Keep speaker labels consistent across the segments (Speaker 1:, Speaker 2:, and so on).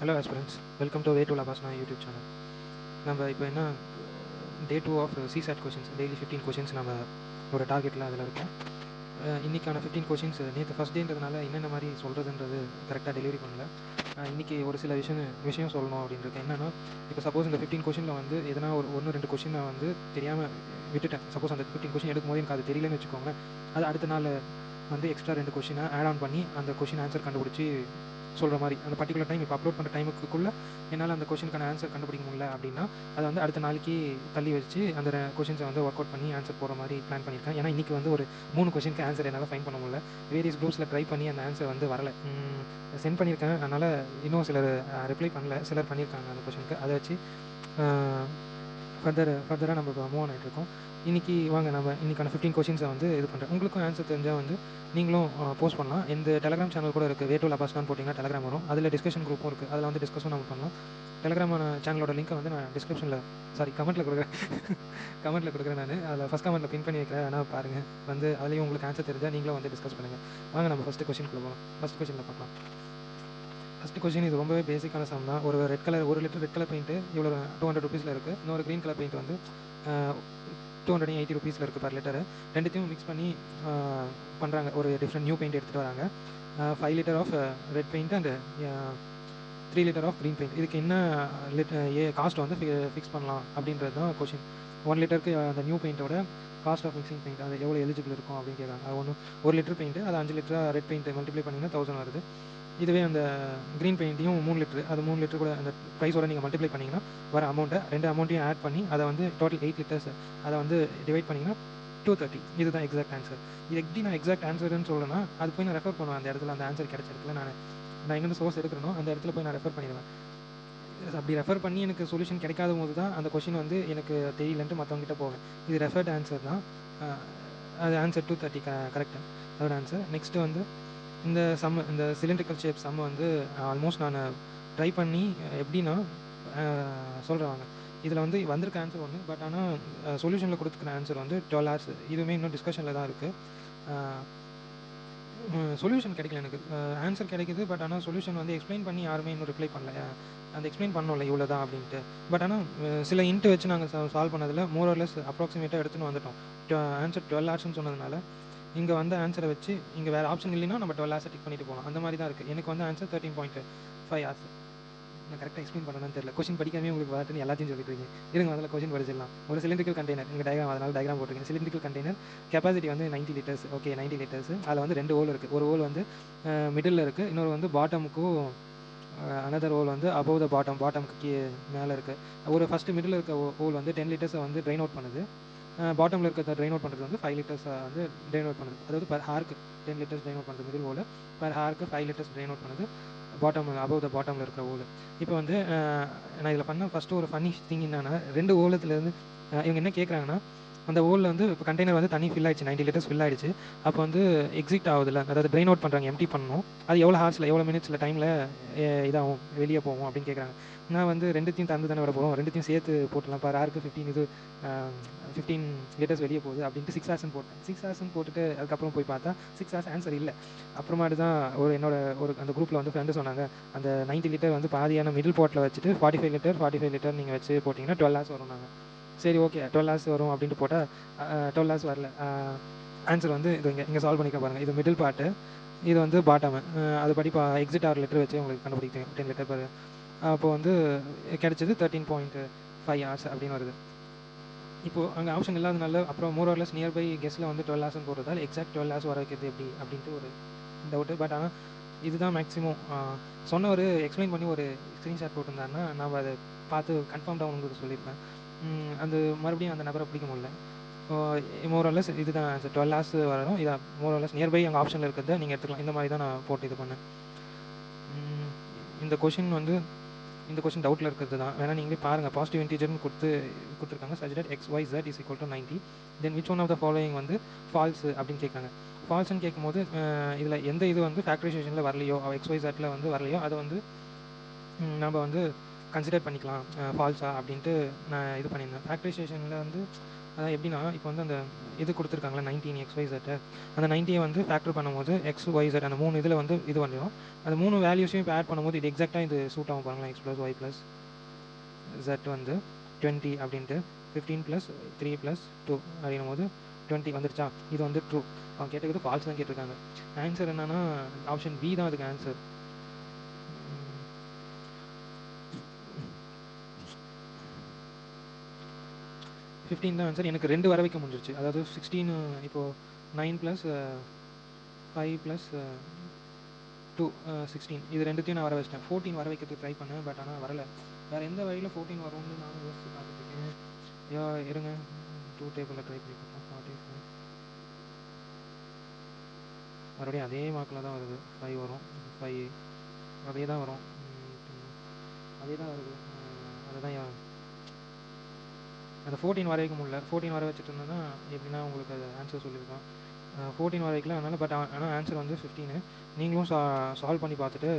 Speaker 1: Hello aspirants, welcome to Way to Labasna YouTube channel. நம்ம இப்போ என்ன day 2 of CSAT questions daily 15 questions நம்ம ஒரு டார்கெட்டில் அதில் இருக்கும். இன்றைக்கான 15 கொஷின்ஸ் நேற்று ஃபஸ்ட் டேன்றதுனால என்னென்ன மாதிரி சொல்கிறதுன்றது கரெக்டாக டெலிவரி பண்ணல. இன்றைக்கி ஒரு சில விஷயம் சொல்லணும் அப்படின்னு இருக்கேன். என்னென்னா இப்போ சப்போஸ் இந்த 15 கொஷினில் வந்து எதனா ஒரு 1-2 கொஷின் நான் வந்து தெரியாமல் விட்டுட்டேன். சப்போஸ் அந்த 15 கொஷின் எடுக்கும்போது எனக்கு அது தெரியலன்னு வச்சுக்கோங்களேன். அது அடுத்த நாள் வந்து எக்ஸ்ட்ரா 2 கொஷினை ஆட் ஆன் பண்ணி அந்த கொஷின் ஆன்சர் கண்டுபிடிச்சி சொல்கிற மாதிரி அந்த பர்டிகுலர் டைம் இப்போ அப்லோட் பண்ணுற டைமுக்குள்ளே என்னால் அந்த கொஷினுக்கான ஆன்சர் கண்டுபிடிக்க முடியல அப்படின்னா அதை வந்து அடுத்த நாளைக்கு தள்ளி வச்சு அந்த கொஷின்ஸை வந்து ஒர்க் அவுட் பண்ணி ஆன்சர் போகிற மாதிரி பிளான் பண்ணியிருக்கேன். ஏன்னா இன்றைக்கி வந்து ஒரு 3 கொஷினுக்கு ஆன்சர் என்னால் ஃபைன் பண்ண முடியல. வேரியஸ் குரூப்ஸில் ட்ரை பண்ணி அந்த ஆன்சர் வந்து வரலை. சென்ட் பண்ணியிருக்கேன். அதனால் இன்னும் சிலர் ரிப்ளை பண்ணல, சிலர் பண்ணியிருக்காங்க அந்த கொஷினுக்கு. அதை வச்சு ஃபர்தராக நம்ம இப்போ மூவ் ஆன் ஆகிட்டு இருக்கோம். இன்றைக்கி வாங்க நம்ம இன்றைக்கான 15 கொஷின்ஸை வந்து இது பண்ணுறேன். உங்களுக்கும் ஆன்சர் தெரிஞ்சால் வந்து நீங்களும் போஸ்ட் பண்ணலாம். இந்த டெலகிராம் சேனல் கூட இருக்குது. வே டு லபாஸ்னான்னு போட்டிங்கன்னா டெலகிராம் வரும். அதில் டிஸ்கஷன் குரூப்பும் இருக்குது. அதில் வந்து டிஸ்கஸும் நம்ம பண்ணலாம். டெலகிராமான சேனலோட லிங்க்கை வந்து நான் கமெண்ட்டில் கொடுக்குறேன். நான் அதில் ஃபஸ்ட் கமெண்ட்டில் பின் பண்ணி வைக்கிறேன். ஆனால் பாருங்கள், வந்து அதுலேயும் உங்களுக்கு ஆன்சர் தெரிஞ்சால் நீங்களும் வந்து டிஸ்கஸ் பண்ணுங்கள். வாங்க நம்ம ஃபஸ்ட்டு கொஷினுக்குள்ள போகலாம். ஃபஸ்ட் கொஷினில் பார்க்கலாம். ஃபஸ்ட் கொஷின் இது ரொம்பவே பேசிக்கான சம் தான். ஒரு லிட்டர் ரெட் கலர் பெயிண்ட்டு இவ்வளோ 200 ருபீஸில் இருக்குது. இன்னொரு க்ரீன் கலர் பெயிண்ட் வந்து 280 ருபீஸில் இருக்குது பர் லிட்டரு. ரெண்டுத்தையும் மிக்ஸ் பண்ணி பண்ணுறாங்க. ஒரு டிஃப்ரெண்ட் நியூ பெயிண்ட் எடுத்துகிட்டு வராங்க. 5 litre of red paint and 3 litre of green paint. இதுக்கு என்ன காஸ்ட் வந்து ஃபிக்ஸ் பண்ணலாம் அப்படின்றது தான் கொஷின். 1 லிட்டருக்கு அந்த நியூ பெயிண்ட்டோட காஸ்ட் ஆஃப் மிக்சிங் பெயிண்ட் அது எவ்வளோ எலிஜிபிள் இருக்கும் அப்படின்னு கேட்குறாங்க. அது 1 லிட்டர் பெயிண்ட்டு அது 5 லிட்டராக ரெட் பெயிண்ட் மல்டிப்ளை பண்ணிங்கன்னா 1000 வருது. இதுவே அந்த க்ரீன் பெயிண்ட்டையும் 3 லிட்டரு அது 3 லிட்டர் கூட அந்த ப்ரைஸோட நீங்கள் மல்டிப்ளை பண்ணிங்கன்னா வர அமௌண்ட்டை 2 அமௌண்ட்டையும் ஆட் பண்ணி அதை வந்து டோட்டல் 8 லிட்டர்ஸ் அதை வந்து டிவைட் பண்ணிங்கன்னா 230. இதுதான் எக்ஸாக்ட் ஆன்சர். இது எப்படி நான் எக்ஸாக்ட் ஆன்சர்னு சொல்லணும்னா அது போய் நான் ரெஃபர் பண்ணுவேன். அந்த இடத்துல அந்த ஆன்சர் கிடைச்ச இடத்துல நான் எங்கேருந்து சோர்ஸ் எடுக்கிறனோ அந்த இடத்துல போய் நான் ரெஃபர் பண்ணிடுவேன். அப்படி ரெஃபர் பண்ணி எனக்கு சொல்யூஷன் கிடைக்காத போது தான் அந்த கொஷின் வந்து எனக்கு தெரியலன்ட்டு மற்றவங்ககிட்ட போவேன். இது ரெஃபர்ட் ஆன்சர் தான். அது ஆன்சர் 230 கரெக்டாக அதோட ஆன்சர். நெக்ஸ்ட்டு வந்து இந்த சிலிண்ட்ரிக்கல் ஷேப் சம் வந்து ஆல்மோஸ்ட் நான் ட்ரை பண்ணி எப்படின்னா சொல்கிறாங்க. இதில் வந்து வந்திருக்க ஆன்சர் ஒன்று, பட் ஆனால் சொல்யூஷனில் கொடுத்துக்கிற ஆன்சர் வந்து 12 hours. இதுவுமே இன்னும் டிஸ்கஷனில் தான் இருக்குது. சொல்யூஷன் கிடைக்கல எனக்கு. ஆன்சர் கிடைக்குது, பட் ஆனால் சொல்யூஷன் வந்து எக்ஸ்பிளைன் பண்ணி யாருமே இன்னும் ரிப்ளை பண்ணல. அந்த எக்ஸ்பிளைன் பண்ணோம்ல இவ்வளோ தான் அப்படின்ட்டு. பட் ஆனால் சில இன்ட்டு வச்சு நாங்கள் சால்வ் பண்ணதில் மோரலஸ் அப்ராக்சிமேட்டாக எடுத்துன்னு வந்துட்டோம். ஆன்சர் 12 hours சொன்னதுனால இங்கே வந்து ஆன்சரை வச்சு இங்கே வேறு ஆப்ஷன் இல்லைன்னா நம்ம 12 hours டிக் பண்ணிட்டு போகலாம். அந்த மாதிரி தான் இருக்குது. எனக்கு வந்து ஆன்சர் 13.5 hours. நான் கரெக்டாக எக்ஸ்பிளைன் பண்ணணும்னு தெரியல. கொஷின் படிக்காமே உங்களுக்கு வரட்டுன்னு எல்லாத்தையும் சொல்லிட்டு இருக்கீங்க. இருங்க அதில் கொஷின் படிச்சிடலாம். ஒரு சிலிண்ட்ரிக்கல் கண்டெய்னர் இங்கே டயக்ராம், அதனால் டயக்ராம் போட்டிருக்கேன். சிலிண்ட்ரிக்கல் கண்டெய்னர் கெப்பாசிட்டி வந்து 90 லிட்டர்ஸ். Okay, 90 litres. அதில் வந்து 2 ஹோல் இருக்குது. ஒரு ஹோல் வந்து மிடில் இருக்குது, இன்னொரு வந்து பாட்டமுக்கும் அனதர் ஹோல் வந்து அபவ் த பாட்டமுக்கு மேலே இருக்குது. ஒரு ஃபஸ்ட்டு மிடில் இருக்க ஹோல் வந்து 10 லிட்டர்ஸை வந்து ட்ரைன் அவுட் பண்ணுது. பாட்டமில் இருக்கிறத ட்ரைன் அவுட் பண்ணுறது வந்து 5 லிட்டர்ஸ் வந்து ட்ரைன் அவுட் பண்ணுது. அதாவது பர் ஹாருக்கு 10 லிட்டர்ஸ் ட்ரைன் அவுட் பண்ணுறது மிடில் ஹோல், பர் ஹாருக்கு 5 லிட்டர்ஸ் ட்ரைன் அவுட் பண்ணுது அபவ் த பாட்டமில் இருக்கிற ஹோல். இப்போ வந்து நான் இதில் பண்ண ஃபஸ்ட்டு ஒரு ஃபன்னி திங் என்னன்னா, 2 ஹோலத்துலேருந்து இவங்க என்ன கேட்குறாங்கன்னா, அந்த ஹோலில் வந்து இப்போ கண்டெய்னர் வந்து தண்ணி ஃபில் ஆயிடுச்சு, 90 லிட்டர்ஸ் ஃபில் ஆயிடுச்சு. அப்போ வந்து எக்ஸிட் ஆகுதுல்ல, அதாவது ட்ரைன் அவுட் பண்ணுறாங்க, எம்டி பண்ணணும். அது எவ்வளோ ஹார்ஸில் எவ்வளோ மினிட்ஸில் டைமில் இதாகும் வெளியே போகும் அப்படின்னு கேட்குறாங்க. நான் வந்து ரெண்டுத்தையும் தந்து தானே விட போகிறோம், ரெண்டுத்தையும் சேர்த்து போட்டுலாம். பர் ஹாருக்கு 15 லிட்டர்ஸ் வெளியே போகுது அப்படின்ட்டு 6 hours போட்டேன். 6 hours போட்டுட்டு அதுக்கப்புறம் போய் பார்த்தா 6 hours ஆன்சர் இல்லை. அப்புறமாட்டு தான் என்னோட அந்த குரூப்பில் வந்து ஃப்ரெண்டு சொன்னாங்க, அந்த 90 லிட்டர் வந்து பாதியான மிடில் பாட்டில் வச்சுட்டு 45 லிட்டர் நீங்கள் வச்சு போட்டிங்கன்னா 12 hours வரும். நாங்கள் சரி ஓகே 12 hours வரும் அப்படின்ட்டு போட்டால் 12 hours வரல. ஆன்சர் வந்து இது இங்கே சால்வ் பண்ணிக்க பாருங்கள். இது மிடில் பார்ட்டு, இது வந்து பாட்டமு. அதுபடி எக்ஸிட் 6 லிட்டர் வச்சு உங்களுக்கு கண்டுபிடிக்கும் 10 லிட்டர் பாரு. அப்போது வந்து கிடைச்சது 13.5 hours அப்படின்னு வருது. இப்போது அங்கே ஆப்ஷன் இல்லாதனால அப்புறம் மோரலஸ் நியர்பை கெஸ்ட்டில் வந்து 12 hours போடுறதால எக்ஸாக்ட் 12 hours வர வைக்கிறது எப்படி அப்படின்ட்டு ஒரு டவுட்டு. பட் ஆனால் இதுதான் மேக்ஸிமம் சொன்னவர் எக்ஸ்பிளைன் பண்ணி ஒரு ஸ்க்ரீன்ஷாட் போட்டிருந்தாருன்னா நம்ம அதை பார்த்து கன்ஃபார்ம்டாக உங்களுக்கு சொல்லியிருப்பேன். அந்த மறுபடியும் அந்த நபரை பிடிக்க முடியல. மோரலஸ் இதுதான் ஆன்சர் 12 hours வரணும். இதான் மோரலஸ் நியர்பை அங்கே ஆப்ஷனில் இருக்கிறத நீங்கள் எடுத்துக்கலாம். இந்த மாதிரி தான் நான் போட்டு இது பண்ணேன். இந்த கொஷின் டவுட்டில் இருக்கிறது தான், வேணால் நீங்களே பாருங்கள். பாசிட்டிவ் இன்டீஜர்னு கொடுத்துருக்காங்க. such that xyz is equal to 90. Then which one of the following வந்து ஃபால்ஸு அப்படின்னு கேட்குறாங்க. ஃபால்ஸ்ன்னு கேட்கும்போது இதில் எந்த இது வந்து ஃபேக்டரைசேஷனில் வரலையோ, xyzல வந்து வரலையோ அதை வந்து நம்ம வந்து கன்சிடர் பண்ணிக்கலாம் ஃபால்ஸா அப்படின்ட்டு நான் இது பண்ணியிருந்தேன். ஃபேக்டரைசேஷனில் வந்து அதான் எப்படின்னா இப்போ வந்து அந்த இது கொடுத்துருக்காங்களா 19 XYZ, அந்த 90 வந்து ஃபேக்டர் பண்ணும்போது XYZ அந்த 3 இதில் வந்து இது பண்ணிடும். அந்த 3 வேல்யூஸையும் இப்போ ஆட் பண்ணும்போது இது எக்ஸாக்டாக இது சூட் ஆகும் பாருங்களேன். X + Y + Z வந்து 20 அப்படின்ட்டு 15 + 3 + 2 அப்படின்னும் போது 20 வந்துருச்சா. இது வந்து ட்ரூ. அவங்க கேட்டுக்கிறது ஃபால்ஸ் தான் கேட்டிருக்காங்க. ஆன்சர் என்னன்னா ஆப்ஷன் பி தான் அதுக்கு ஆன்சர். 15 தான் ஆன்சர். எனக்கு 2 வர வைக்க முடிஞ்சிருச்சு. அதாவது 16 இப்போது 9 + 5 + 2 16 இது ரெண்டுத்தையும் நான் வர வச்சிட்டேன். 14 வர வைக்கிறதுக்கு ட்ரை பண்ணேன், பட் ஆனால் வரலை. வேறு எந்த வழியில் 14 வரும்னு நானும் யோசிச்சு பார்த்துட்ருக்கேன். இருங்க 2 டேபிளில் ட்ரை பண்ணி பார்ப்போம். 45 மறுபடியும் அதே மார்க்கில் தான் வருது. 5 வரும், 5 அதே தான் வரும், அதே தான் வருது. அதுதான் அந்த 14 வர வைக்க முடியல. 14 வர வச்சுட்டு இருந்தேன்னா எப்படின்னா உங்களுக்கு அது ஆன்சர் சொல்லியிருக்கோம். 14 வர வைக்கல அதனால். பட் ஆனால் ஆன்சர் வந்து 15. நீங்களும் சால்வ் பண்ணி பார்த்துட்டு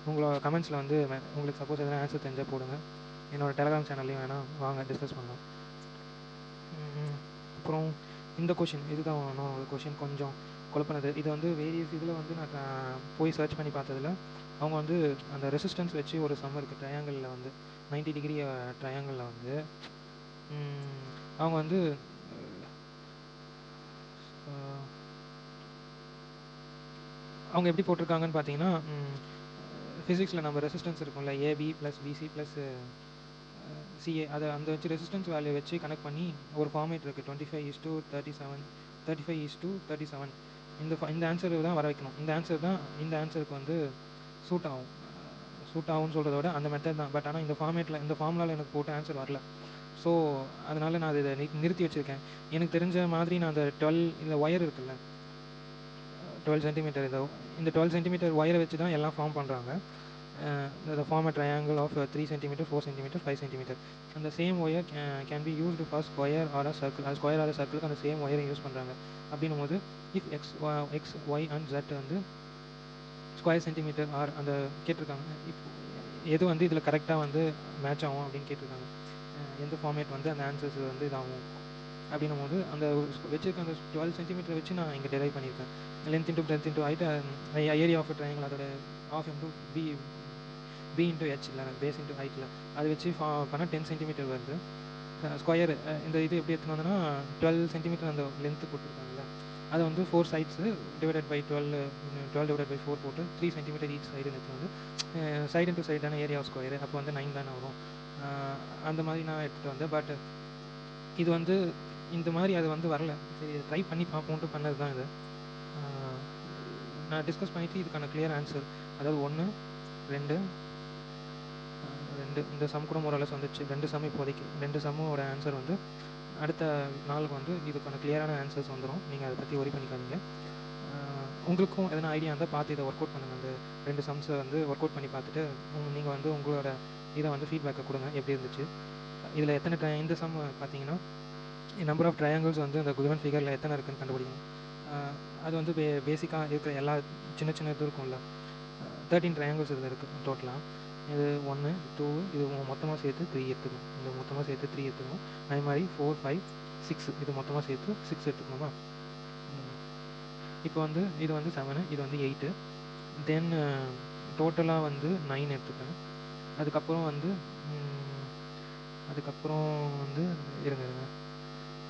Speaker 1: உங்களோட கமெண்ட்ஸில் வந்து உங்களுக்கு சப்போஸ் எதனா ஆன்சர் தெரிஞ்சால் போடுங்க. என்னோடய டெலகிராம் சேனல்லையும் வேணால் வாங்க டிஸ்கஸ் பண்ணலாம். அப்புறம் இந்த கொஷின் இதுதான் இன்னும் ஒரு கொஷின் கொஞ்சம் குழப்பினது. இது வந்து வேரியஸ் இதில் வந்து நான் போய் சர்ச் பண்ணி பார்த்ததில் அவங்க வந்து அந்த ரெசிஸ்டன்ஸ் வச்சு ஒரு சம் இருக்குது ட்ரையாங்கிளில் வந்து 90 டிகிரி ட்ரையாங்கிளில் வந்து அவங்க வந்து அவங்க எப்படி போட்டிருக்காங்கன்னு பார்த்தீங்கன்னா ஃபிசிக்ஸில் நம்ம ரெசிஸ்டன்ஸ் இருக்கும்ல AB + BC + CA அதை அந்த வச்சு ரெசிஸ்டன்ஸ் வேல்யூ வச்சு கனெக்ட் பண்ணி ஒரு ஃபார்மேட் இருக்குது 25:37 35:37. இந்த ஆன்சர் தான் வர வைக்கணும். இந்த ஆன்சருக்கு வந்து சூட் ஆகும்னு சொல்கிறத விட அந்த மெத்தட் தான். பட் ஆனால் இந்த ஃபார்முலாவில் எனக்கு போட்டு ஆன்சர் வரல. ஸோ அதனால் நான் இதை நிறுத்தி வச்சுருக்கேன். எனக்கு தெரிஞ்ச மாதிரி நான் அந்த 12 இந்த ஒயர் இருக்குல்ல 12 சென்டிமீட்டர், இந்த 12 சென்டிமீட்டர் ஒயரை வச்சு தான் எல்லாம் ஃபார்ம் பண்ணுறாங்க. The form a triangle of 3 cm, 4 cm, 5 cm. And the same wire can be used for square or a circle. A square or a circle அந்த சேம் ஒயரை யூஸ் பண்ணுறாங்க. அப்படின்னும் போது if X Y and Z வந்து square centimetre or அந்த கேட்டிருக்காங்க. இப்போ எது வந்து இதில் கரெக்டாக வந்து மேட்ச் ஆகும் அப்படின்னு கேட்டிருக்காங்க. எந்த ஃபார்மேட் வந்து அந்த ஆன்சர்ஸ் வந்து இதாகும் அப்படின்னும் போது அந்த வச்சுருக்க அந்த 12 சென்டிமீட்டர் வச்சு நான் இங்கே டெரைவ் பண்ணியிருக்கேன். Length into breadth into height area of triangle அதோட ½ இன்ட்டு B இன்ட்டு H இல்லை பேஸ் இன்ட்டு ஹைட்டில் அதை வச்சு பண்ணால் 10 சென்டிமீட்டர் வருது. ஸ்கொயர் இந்த இது எப்படி எடுத்துன்னு வந்தோன்னா 12 சென்டிமீட்டர் அந்த லென்த்து கொடுத்துருக்காங்கல்ல அதை வந்து 4 sides divided by 12 divided by 4 போட்டு 3 சென்டிமீட்டர் ஈச் சைடு எடுத்து வந்து சைடு இன்ட்டு சைடு தானே ஏரியா ஆஃப் ஸ்கொயர், அப்போ வந்து 9 தானே வரும். அந்த மாதிரி நான் எடுத்துகிட்டு வந்தேன். பட் இது வந்து இந்த மாதிரி அது வந்து வரல. சரி ட்ரை பண்ணி பார்ப்போன்ட்டு பண்ணது தான் இது. நான் டிஸ்கஸ் பண்ணிவிட்டு இதுக்கான கிளியர் ஆன்சர் அதாவது 1 2 இந்த சம் கூட மோரலஸ் வந்துச்சு. 2 சம் இப்போதைக்கு 2 சம்மோட ஆன்சர் வந்து அடுத்த நாளுக்கு வந்து இதுக்கான கிளியரான ஆன்சர்ஸ் வந்துடும். நீங்கள் அதை பற்றி ஒரி பண்ணிக்காதீங்க. உங்களுக்கும் எதனா ஐடியா இருந்தால் பார்த்து இதை ஒர்க் அவுட் பண்ணுங்கள். அந்த 2 சம்ஸை வந்து ஒர்க் அவுட் பண்ணி பார்த்துட்டு நீங்கள் வந்து உங்களோட இதை வந்து ஃபீட்பேக்கை கொடுங்க எப்படி இருந்துச்சு. இதில் எத்தனை இந்த சம் பார்த்தீங்கன்னா நம்பர் ஆஃப் ட்ரையாங்கிள்ஸ் வந்து அந்த கிவன் ஃபிகரில் எத்தனை இருக்குன்னு கண்டுபிடிக்கணும். அது வந்து பேசிக்காக இருக்கிற எல்லா சின்ன சின்ன இது இருக்கும்ல 13 ட்ரையாங்கிள்ஸ் இதில் இருக்குது டோட்டலாக. இது 1 2 இது மொத்தமாக சேர்த்து 3 எடுத்துக்கணும். இந்த மொத்தமாக சேர்த்து 3 எடுத்துக்கணும். அதே மாதிரி 4 5 6 இது மொத்தமாக சேர்த்து 6 எடுத்துக்கணுமா. இப்போ வந்து இது வந்து 7 இது வந்து 8 தென் டோட்டலாக வந்து 9 எடுத்துப்பேன். அதுக்கப்புறம் வந்து இருங்க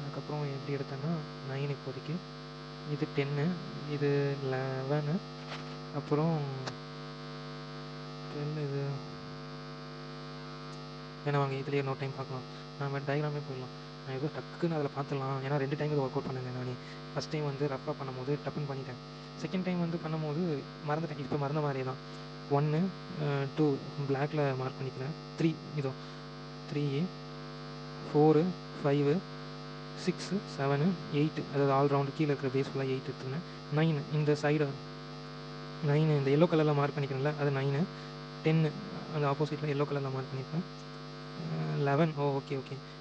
Speaker 1: அதுக்கப்புறம் எப்படி எடுத்தேன்னா 9 இப்போதைக்கு, இது 10 இது 11 அப்புறம் 12 இது வேணா வாங்க இதுலேயே இன்னொரு டைம் பார்க்கலாம். நம்ம டயக்ராமே போயிடலாம். நான் ஏதோ டக்குன்னு அதில் பார்த்துடலாம். ஏன்னா 2 டைம் இது ஒர்க் அவுட் பண்ணுங்க. நான் ஃபஸ்ட் டைம் வந்து ரஃபாக பண்ணும்போது டப்புன்னு பண்ணிட்டேன். செகண்ட் டைம் வந்து பண்ணும்போது மறந்துட்டேன். இப்போ மறந்த மாதிரியே தான் 1 2 பிளாக்ல மார்க் பண்ணிக்கிறேன். 3 இதோ 3 4 5 6 7 8 அதாவது ஆல்ரவுண்டு கீழே இருக்கிற பேஸ் ஃபுல்லாக 8 எடுத்துக்கிறேன். 9 இந்த சைடு 9 இந்த எல்லோ கலரில் மார்க் பண்ணிக்கிறேன்ல அது 9 10 அந்த ஆப்போசிட்டில் எல்லோ கலரில் மார்க் பண்ணியிருக்கேன். 11 ஓகே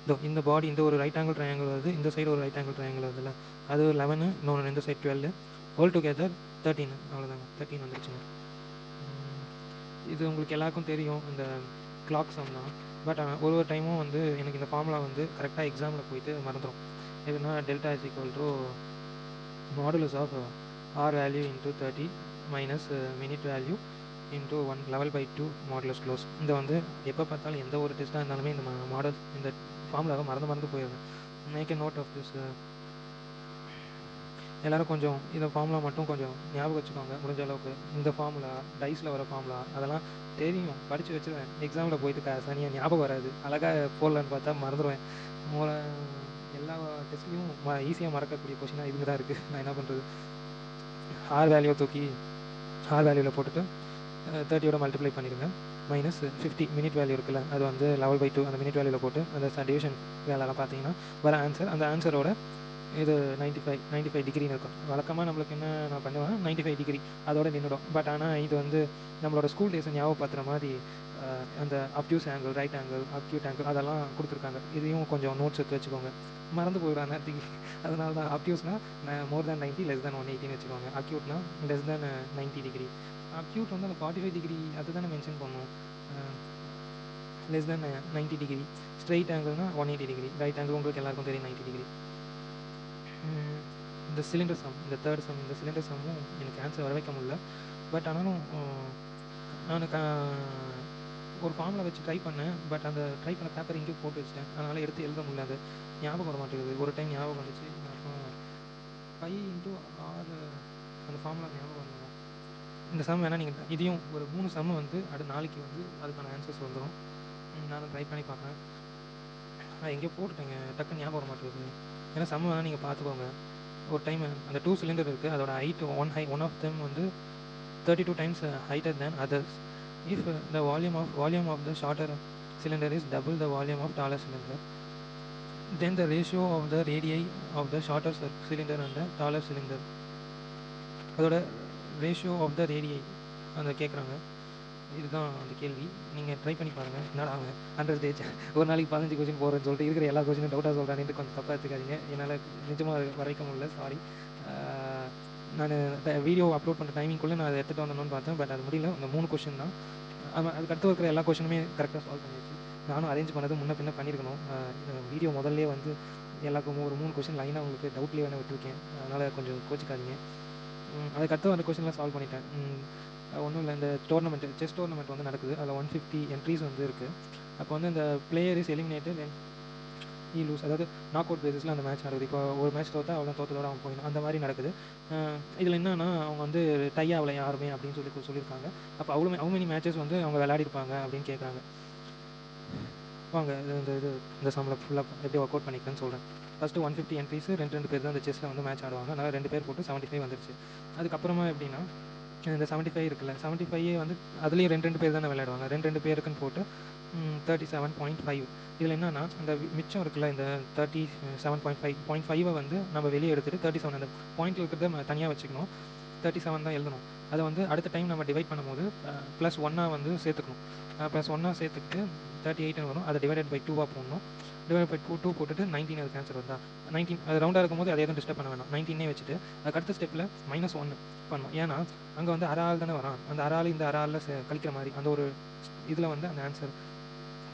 Speaker 1: இதோ இந்த பாடி இந்த ஒரு ரைட் ஆங்கிள் ட்ரையாங்கிள் வருது, இந்த சைடு ஒரு ரைட் ஆங்கிள் ட்ரையாங்கிள் வருதுல்ல அது 11 இன்னொன்று இந்த சைடு 12 ஹோல் டுகெதர் 13 அவ்வளோதாங்க 13 வந்துருச்சுங்க. இது உங்களுக்கு எல்லாருக்கும் தெரியும் இந்த கிளாக் சம் தான். பட் ஒரு டைமும் வந்து எனக்கு இந்த ஃபார்முலா வந்து கரெக்டாக எக்ஸாமில் போயிட்டு மறந்துடும். எப்படின்னா delta is equal to modulus of hour value into 30 minus minute value into 1 11/2 modulus close. இந்த வந்து எப்போ பார்த்தாலும் எந்த ஒரு டெஸ்ட்டாக இருந்தாலுமே இந்த மாடல் இந்த ஃபார்முலாவை மறந்து போயிடுது. Make a note of this. எல்லோரும் கொஞ்சம் இந்த ஃபார்முலா மட்டும் கொஞ்சம் ஞாபகம் வச்சுக்கோங்க முடிஞ்ச அளவுக்கு. இந்த ஃபார்முலா டைஸில் வர ஃபார்முலா அதெல்லாம் தெரியும், படித்து வச்சுருவேன். எக்ஸாமில் போயிட்டு சனியாக ஞாபகம் வராது. அழகாக போடலான்னு பார்த்தா மறந்துடுவேன். எல்லா டெஸ்ட்லேயும் ஈஸியாக மறக்கக்கூடிய கொஷினாக இவங்க தான் இருக்குது. நான் என்ன பண்ணுறது, ஆர் வேல்யூ தூக்கி ஆர் வேல்யூவில் போட்டுட்டு 30யோட மல்டிப்ளை பண்ணிடுங்க. மைனஸ் 50 மினிட் வேல்யூ இருக்குல்ல, அது வந்து 11/2 அந்த மினிட் வேல்யூவில் போட்டு அந்த டிவிஷன் வேலைலாம் பார்த்தீங்கன்னா வர ஆன்சர், அந்த ஆன்சரோட இது 95 டிகிரின்னு இருக்கும். வழக்கமாக நம்மளுக்கு என்ன நான் பண்ணுவேன், 95 டிகிரி அதோட நின்றுடும். பட் ஆனால் இது வந்து நம்மளோட ஸ்கூல் டேஸை ஞாபகப்படுத்துகிற மாதிரி அந்த obtuse angle, right angle, acute angle அதெல்லாம் கொடுத்துருக்காங்க. இதையும் கொஞ்சம் நோட்ஸ் எடுத்து வச்சுக்கோங்க, மறந்து போயிடும் நேரத்துக்கு. அதனால தான் அப்டியூஸ்னால் மோர் தேன் 90 லெஸ் தேன் 180ன்னு வச்சுக்கோங்க. அக்யூட்னா லெஸ் தேன் 90 டிகிரி. அக்யூட் வந்து அந்த 45 டிகிரி அது தானே மென்ஷன் பண்ணணும். Less than 90 degree. ஸ்ட்ரைட் ஆங்கிள்னா 180 டிகிரி. ரைட் ஆங்கிள் உங்களுக்கு எல்லாருக்கும் தெரியும் 90 டிகிரி. இந்த சிலிண்டர் சம், இந்த தேர்ட் சம், இந்த சிலிண்டர் சம்மும் எனக்கு ஆன்சர் வர வைக்க முடியல. பட் ஆனாலும் நான் ஒரு ஃபார்முலா வச்சு ட்ரை பண்ணேன். பட் அந்த ட்ரை பண்ண பேப்பர் இங்கேயும் போட்டு வச்சிட்டேன். அதனால் எடுத்து எழுத முடியல. அது ஞாபகம் வர மாட்டேங்குது. ஒரு டைம் ஞாபகம் வந்துச்சு, அப்புறம் 5 × 6 அந்த ஃபார்முலா ஞாபகம் வரணும். இந்த சம் வேணால் நீங்கள் இதையும் ஒரு 3 சம் வந்து நாளைக்கு வந்து அதுக்கான ஆன்சர்ஸ் வந்துடும். நானும் ட்ரை பண்ணி பார்க்குறேன். எங்கேயோ போட்டுட்டேங்க, டக்குன்னு ஞாபகம் வர மாட்டேங்குது. ஏன்னா சம் வேணால் நீங்கள் பார்த்துக்கோங்க. ஒரு டைம் அந்த 2 சிலிண்டர் இருக்குது, அதோட ஹைட் ஒன் ஆஃப் தெம் வந்து 32 times higher than others. If the volume of the shorter cylinder is double the volume of taller cylinder, then the ratio of the radii of the shorter cylinder and the taller cylinder, அதோட ratio of the ரேடியை அந்த கேட்குறாங்க. இதுதான் அந்த கேள்வி. நீங்கள் try பண்ணி பாருங்கள். என்னடா அவங்க 100 டேஜ் ஒரு நாளைக்கு 15 கொஸ்டின் போகிறேன்னு சொல்லிட்டு இருக்கிற எல்லா கொஸ்டினும் டவுட்டாக சொல்கிறானேட்டு கொஞ்சம் தப்பாக எடுத்துக்காதீங்க. என்னால் நிஜமாக வரைக்க முடியல, சாரி. நான் வீடியோ அப்லோட் பண்ணுற டைமிங்குள்ளே நான் அதை எடுத்துகிட்டு வந்தணும்னு பார்த்தேன். பட் அது முடியல. அந்த 3 கொஸ்டின் தான். அதுக்கு அடுத்து இருக்கிற எல்லா கொஸ்டினுமே கரெக்டாக சால்வ் பண்ணிடுச்சு. நானும் அரேஞ்ச் பண்ணது முன்ன பின்ன பண்ணியிருக்கணும். வீடியோ முதல்லே வந்து எல்லாருக்கும் ஒரு 3 கொஸ்டின் லைனாக உங்களுக்கு டவுட்லேயே வேணால் விட்டுருக்கேன். அதனால் கொஞ்சம் கோச்சிக்காதீங்க. அதுக்கடுத்து அந்த கொஸ்டின்லாம் சால்வ் பண்ணிட்டேன். ஒன்றும் இல்லை, இந்த செஸ் டோர்னமெண்ட் வந்து நடக்குது. அதில் 150 என்ட்ரிஸ் வந்து இருக்குது. அப்போ வந்து இந்த player is eliminated and he loses, அதாவது நாக் அவுட் பேசிஸில் அந்த மேட்ச் நடக்குது. இப்போ ஒரு மேட்ச் தோற்றா அவ்வளோ தோற்றதோட அவங்க போயிடும், அந்த மாதிரி நடக்குது. இதில் என்னன்னா அவங்க வந்து டை ஆகலை யாருமே அப்படின்னு சொல்லியிருக்காங்க. அப்போ அவ்வளோ மெனி மேட்சஸ் வந்து அவங்க விளையாடிருப்பாங்க அப்படின்னு கேட்குறாங்க. வாங்க இந்த சம்மில் ஃபுல்லாக எப்படி ஒர்க் அவுட் பண்ணிக்கிறேன்னு சொல்கிறேன். ஃபஸ்ட்டு 150 என்ட்ரிஸ், ரெண்டு பேர் தான் இந்த செஸ்ஸில் வந்து மேட்ச் ஆடுவாங்க. அதனால் 2 பேர் போட்டு 75 வந்துருச்சு. அதுக்கப்புறமா எப்படின்னா இந்த 75 இருக்குல்ல, 75 வந்து அதுலேயும் ரெண்டு பேர் தானே விளையாடுவாங்க. ரெண்டு பேருக்குன்னு போட்டு 37.5. இதில் என்னன்னா இந்த மிச்சம் இருக்குல்ல, இந்த 37.5 வந்து நம்ம வெளியே எடுத்துகிட்டு 37 அந்த பாயிண்டில் இருக்கிறத தனியாக வச்சுக்கணும். 37 தான் எழுதணும். அதை வந்து அடுத்த டைம் நம்ம டிவைட் பண்ணும்போது +1 வந்து சேர்த்துக்கணும். +1 சேர்த்துக்கிட்டு 38 வரும். அதை டிவைடட் பை 2 போடணும். டிவைட் பை 2 போட்டுட்டு 19 அது கேன்சல் வருதா, 19 அது ரவுண்டாக இருக்கும்போது அதை எதுவும் டிஸ்டர்ப் பண்ண வேணாம். 19 வச்சுட்டு அதுக்கு அடுத்த ஸ்டெப்பில் -1 பண்ணணும். ஏன்னா அங்கே வந்து அரை ஆள் தானே வரான். அந்த அரை ஆள் இந்த அரை ஆளில் கழிக்கிற மாதிரி அந்த ஒரு இதில் வந்து அந்த ஆன்சர்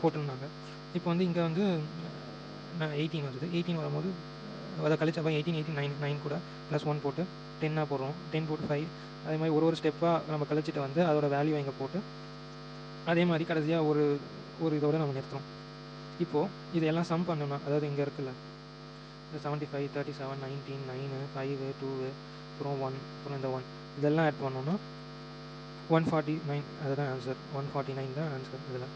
Speaker 1: போட்டுருந்தாங்க. இப்போ வந்து இங்கே வந்து 18 வருது. 18 வரும்போது அதை கழிச்சப்போ 9 கூட +1 போட்டு 10 போடுறோம். 10 போட்டு 5, அதே மாதிரி ஒரு ஸ்டெப்பாக நம்ம கழிச்சிட்டு வந்து அதோட வேல்யூ இங்கே போட்டு அதே மாதிரி கடைசியாக ஒரு இதோட நம்ம நிறுத்துறோம். இப்போது இதெல்லாம் சம் பண்ணணும். அதாவது இங்கே இருக்குல்ல, இந்த 75, 37, 19, 9, 5, 2, அப்புறம் 1, அப்புறம் இந்த 1 இதெல்லாம் ஆட் பண்ணோன்னா 149 அதுதான் ஆன்சர். 149 தான் ஆன்சர். இதில்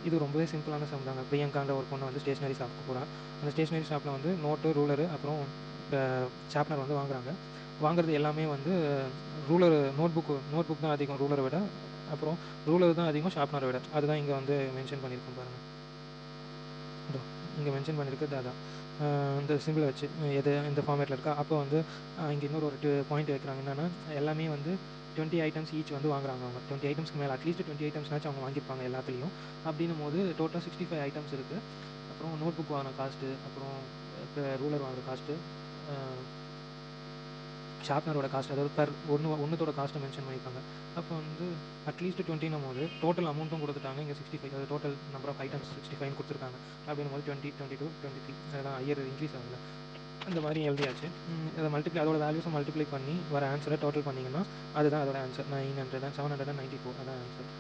Speaker 1: இது ரொம்பவே சிம்பிளான சம் தாங்க. பிரியங்கான்ற ஒரு பொண்ணு வந்து ஸ்டேஷ்னரி ஷாப்புக்கு போகிறான். அந்த ஸ்டேஷ்னரி ஷாப்பில் வந்து நோட்டு, ரூலரு, அப்புறம் ஷார்ப்னர் வந்து வாங்குறது எல்லாமே வந்து நோட் புக் தான் அதிகம் ரூலரை விட, அப்புறம் ரூலர் தான் அதிகம் ஷார்ப்னரை விட. அதுதான் இங்கே வந்து மென்ஷன் பண்ணியிருக்கோம் பாருங்கள். இங்கே மென்ஷன் பண்ணியிருக்கிறது அதான் இந்த சிம்பிளை வச்சு இந்த ஃபார்மேட்டில் இருக்கா. அப்போ வந்து இங்கே இன்னொரு பாயிண்ட் வைக்கிறாங்க. என்னென்னா எல்லாமே வந்து 20 ஐட்டம்ஸ் ஈச் வந்து வாங்குறாங்க. அவங்க 20 ஐட்டம்ஸ்க்கு மேலே அட்லீஸ்ட் 20 ஐட்டம்ஸ்னாச்சும் அவங்க வாங்கியிருப்பாங்க எல்லாத்துலேயும். அப்படின்னும் போது டோட்டலாக 65 ஐட்டம்ஸ் இருக்குது. அப்புறம் நோட் புக் வாங்கின காஸ்ட்டு, அப்புறம் ரூலர் வாங்குற காஸ்ட்டு, ஷார்ப்னரோட காஸ்ட், அதாவது ஒன்றுத்தோட காஸ்ட்டை மென்ஷன் பண்ணியிருக்காங்க. அப்போ வந்து அட்லீஸ்ட் 20 போது டோட்டல் அமௌண்ட்டும் கொடுத்துட்டாங்க. இங்கே 65, அது டோட்டல் நம்பர் ஆஃப் ஐட்டம்ஸ் 65 கொடுத்துருக்காங்க. அப்படின்னும் போது 20, 22, 23 அதெல்லாம் ஹையர் இன்க்ரீஸ் ஆகல. அந்த மாதிரி எழுதியாச்சு. அதை அதோட வேல்யூஸை மல்டிப்ளை பண்ணி வர ஆன்சரை டோட்டல் பண்ணிங்கன்னா அதுதான் அதோட ஆன்சர். 794 அதான் ஆன்சர்.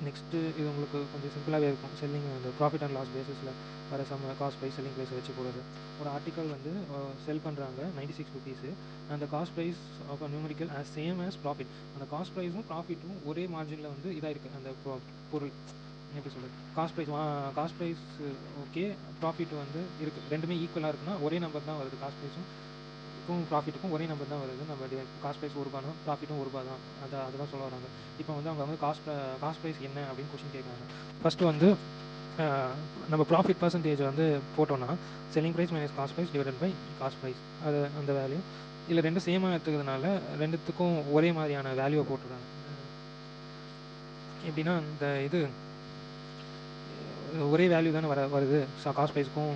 Speaker 1: நெக்ஸ்ட்டு இது உங்களுக்கு கொஞ்சம் சிம்பிளாகவே இருக்கும். செல்லிங் அந்த ப்ராஃபிட் அண்ட் லாஸ் பேஸிஸில் வர சம் காஸ்ட் ப்ரைஸ் செல்லிங் ப்ரைஸை வச்சு போடுறது. ஒரு ஆர்டிக்கல் வந்து செல் பண்ணுறாங்க 96 ருபீஸு. அந்த cost price of numerical same as profit. அந்த காஸ்ட் ப்ரைஸும் ப்ராஃபிட்டும் ஒரே மார்ஜினில் வந்து இதாக இருக்குது. அந்த பொருள் எப்படி சொல்கிறது, காஸ்ட் ப்ரைஸ் ஓகே, ப்ராஃபிட் வந்து இருக்குது, ரெண்டுமே ஈக்குவலாக இருக்குன்னா ஒரே நம்பர் தான் வருது. காஸ்ட் ப்ரைஸும் ப்ராஃபிட்டுக்கும் ஒரே நம்பர் தான் வருது. நம்ம காஸ்ட் ப்ரைஸ் ₹1 ப்ராஃபிட்டும் ₹1 தான். அதுதான் சொல்ல வராங்க. இப்போ வந்து அவங்க வந்து காஸ்ட் ப்ரைஸ் என்ன அப்படின்னு கொஸ்டின் கேட்குறாங்க. ஃபஸ்ட்டு வந்து நம்ம ப்ராஃபிட் பர்சன்டேஜ் வந்து போட்டோன்னா selling price minus cost price divided by cost price, அது அந்த வேல்யூ. இல்லை ரெண்டும் சேமாக எடுத்துக்கிறதுனால ரெண்டுத்துக்கும் ஒரே மாதிரியான வேல்யூவை போட்டுடுறாங்க. எப்படின்னா இந்த இது ஒரே வேல்யூ தானே வருது காஸ்ட் ப்ரைஸுக்கும்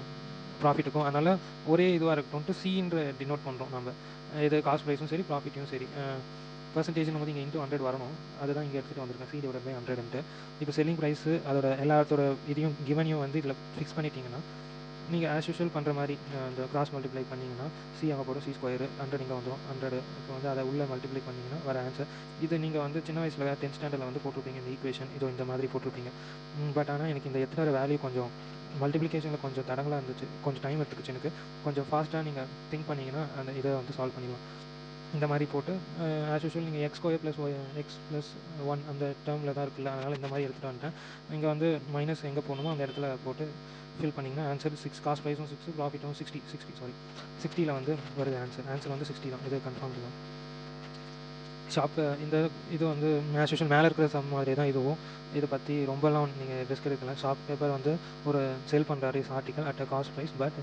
Speaker 1: ப்ராஃபிட்டுக்கும், அதனால் ஒரே இதுவாக இருக்கட்டும்ட்டு சின்ற டினோட் பண்ணுறோம் நம்ம. இது காஸ்ட் ப்ரைஸும் சரி ப்ராஃபிட்டும் சரி. பர்சன்டேஜ்னு வந்து இங்கே இன்ட்டு 100 வரணும், அதுதான் இங்கே எடுத்துகிட்டு வந்திருக்கேன். C டிவைட் பை 100ன்ட்டு. இப்போ செல்லிங் ப்ரைஸு அதோட எல்லாத்தோட இதையும் கிவனையும் வந்து இதில் ஃபிக்ஸ் பண்ணிட்டீங்கன்னா நீங்கள் ஆஸ் யூஷுவல் பண்ணுற மாதிரி அந்த கிராஸ் மல்டிப்ளை பண்ணிங்கன்னா C அங்கே போடும், C ஸ்கொயரு 100 இங்கே வந்துடும் 100. இப்போ வந்து அதை உள்ளே மல்டிப்ளை பண்ணிங்கன்னா வர ஆன்சர். இது நீங்கள் வந்து சின்ன வயசில் 10th ஸ்டாண்டர்டில் வந்து போட்டிருப்பீங்க இந்த ஈக்குவேஷன், இதோ இந்த மாதிரி போட்டிருப்பீங்க. பட் ஆனால் எனக்கு இந்த எத்தனை வேல்யூ கொஞ்சம் மல்டிப்ளிகேஷனில் கொஞ்சம் தடங்களாக இருந்துச்சு, கொஞ்சம் டைம் எடுத்துக்கிச்சு எனக்கு. கொஞ்சம் ஃபாஸ்ட்டாக நீங்கள் திங்க் பண்ணிங்கன்னா அந்த இதை வந்து சால்வ் பண்ணிடலாம். இந்த மாதிரி போட்டு ஆஸ் யூஷுவல் நீங்கள் x² + x+1 அந்த டேர்மில் தான் இருக்குல்ல, அதனால் இந்த மாதிரி எடுத்துகிட்டு வந்துட்டேன். இங்கே வந்து மைனஸ் எங்கே போகணுமோ அந்த இடத்துல போட்டு ஃபில் பண்ணிங்கன்னா ஆன்சர் 6. காஸ்ட் ப்ரைஸும் 6, ப்ராஃபிட்டும் 60 வந்து வருது ஆன்சர் வந்து 60 தான். இது கன்ஃபார்ம் தான். இந்த இது வந்து ஆஸ் யூஷுவல் மேலே இருக்கிற சம் மாதிரி தான் இதுவும். இதை பற்றி ரொம்பலாம் நீங்கள் ரிஸ்க் எடுக்கலாம். ஷாப் பேப்பர் வந்து ஒரு செல் பண்ணுறாரு article at a cost price, but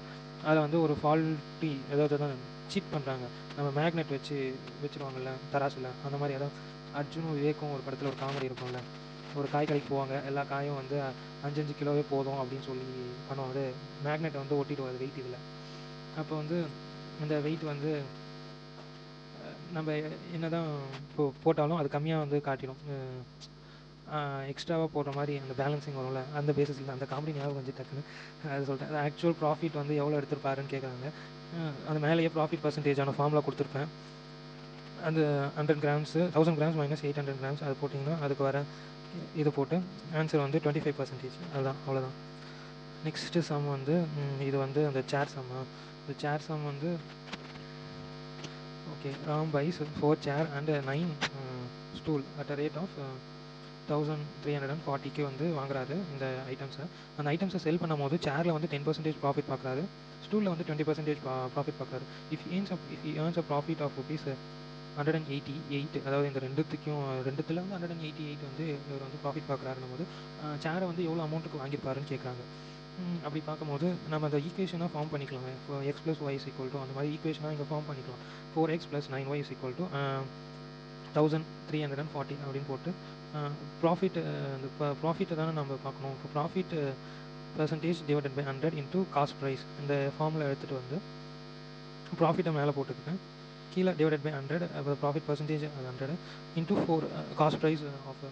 Speaker 1: அதில் வந்து ஒரு ஃபால்ட்டி ஏதாவது தான் சீட் பண்ணுறாங்க. நம்ம மேக்னெட் வச்சுருவாங்கல்ல தராசில், அந்த மாதிரி ஏதாவது அர்ஜுனும் விவேக்கும் ஒரு படத்தில் ஒரு காமெடி இருக்கும்ல, ஒரு காய் கடைக்கு போவாங்க, எல்லா காயும் வந்து 5 கிலோவே போதும் அப்படின்னு சொல்லி பண்ணுவாங்க. அது மேக்னெட்டை வந்து ஒட்டிட்டு வருது வெயிட் இதில். அப்போ வந்து இந்த வெயிட் வந்து நம்ம என்ன தான் போட்டாலும் அது கம்மியாக வந்து காட்டிடும். எக்ஸ்ட்ராவாக போடுற மாதிரி அந்த பேலன்சிங் வரும்ல, அந்த பேசிஸில் அந்த காமெடி ஞாபகம் கொஞ்சம் டக்குன்னு அது சொல்லிட்டேன். ஆக்சுவல் ப்ராஃபிட் வந்து எவ்வளோ எடுத்துருப்பாருன்னு கேட்குறாங்க. அந்த மேலேயே ப்ராஃபிட் பர்சன்டேஜான ஃபார்முலா கொடுத்துருப்பேன். அந்த 100 கிராம்ஸு 1000 கிராம்ஸ் மைனஸ் 800 கிராம்ஸ் அது போட்டிங்கன்னா அதுக்கு வர இது போட்டு ஆன்சர் வந்து 25%. அதுதான், அவ்வளோதான். நெக்ஸ்ட்டு சம் வந்து இது வந்து அந்த சேர் சம்மா. இந்த சேர் சம் வந்து okay, Ram buys 4 chair and 9 stool at a rate of 1340க்கு வந்து வாங்குறாரு இந்த ஐட்டம்ஸை. அந்த ஐட்டம்ஸை செல் பண்ணும் போது சேரில் வந்து 10% ப்ராஃபிட் பார்க்குறாரு, ஸ்டூலில் வந்து 20% ப்ராஃபிட் பார்க்குறாரு. If earns a profit of ₹188, அதாவது இந்த ரெண்டுத்தில் வந்து 188 வந்து இவர் வந்து ப்ராஃபிட் பார்க்குறாருன்னும் போது சேரை வந்து எவ்வளோ அமௌண்ட்டுக்கு வாங்கியிருப்பாருன்னு கேட்குறாங்க. அப்படி பார்க்கும்போது நம்ம அந்த ஈக்குவேஷனாக ஃபார்ம் பண்ணிக்கலாம். இப்போ x + y = அந்த மாதிரி ஈக்குவேஷனாக இங்கே ஃபார்ம் பண்ணிக்கலாம். 4x + 9y = 1340 அப்படின்னு போட்டு ப்ராஃபிட் அந்த ப்ராஃபிட்டை தானே நம்ம பார்க்கணும். இப்போ profit percentage divided by 100 into cost price, இந்த ஃபார்மில் எடுத்துகிட்டு வந்து ப்ராஃபிட்டை மேலே போட்டுக்கிட்டேன், கீழே டிவைடட் பை 100, அப்புறம் profit percentage 100 into 4 cost price of.